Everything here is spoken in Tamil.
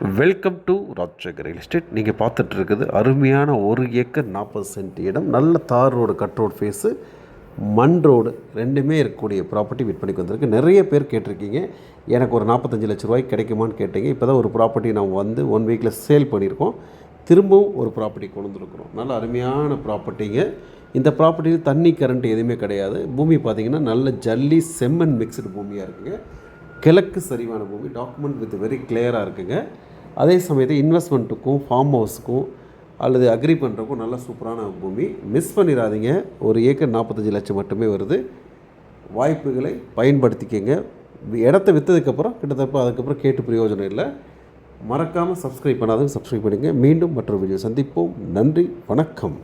Welcome to Rajasekar real estate. நீங்கள் பார்த்துட்ருக்குது அருமையான 1 ஏக்கர் 40 சென்ட் இடம், நல்ல தார் ரோடு, கட் ரோடு ஃபேஸு, மண் ரோடு ரெண்டுமே இருக்கக்கூடிய ப்ராப்பர்ட்டி விற்பனைக்கு வந்திருக்கு. நிறைய பேர் கேட்டிருக்கீங்க, எனக்கு ஒரு 45 லட்ச ரூபாய்க்கு கிடைக்குமான்னு கேட்டீங்க. இப்போ தான் ஒரு ப்ராப்பர்ட்டி நம்ம வந்து 1 வீக்கில் சேல் பண்ணியிருக்கோம். திரும்பவும் ஒரு ப்ராப்பர்ட்டி கொண்டு வந்துருக்குறோம். நல்ல அருமையான ப்ராப்பர்ட்டிங்க. இந்த ப்ராப்பர்ட்டியில் தண்ணி கரண்ட் எதுவுமே கிடையாது. பூமி பார்த்திங்கன்னா நல்ல ஜல்லி செம்மண் மிக்சடு பூமியாக இருக்குங்க. கிழக்கு சரிவான பூமி, டாக்குமெண்ட் வித் வெரி கிளியராக இருக்குங்க. அதே சமயத்தில் இன்வெஸ்ட்மெண்ட்டுக்கும் ஃபார்ம் ஹவுஸுக்கும் அல்லது அக்ரி பண்ணுறக்கும் நல்ல சூப்பரான பூமி. மிஸ் பண்ணிடாதீங்க. 1 ஏக்கர் 45 லட்சம் மட்டுமே வருது. வாய்ப்புகளை பயன்படுத்திக்கங்க. இடத்த விற்றதுக்கப்புறம் கிட்டத்தட்ட அதுக்கப்புறம் கேட்டு பிரயோஜனம் இல்லை. மறக்காமல் சப்ஸ்கிரைப் பண்ணாதவங்க சப்ஸ்கிரைப் பண்ணுங்கள். மீண்டும் மற்றொரு வீடியோ சந்திப்போம். நன்றி, வணக்கம்.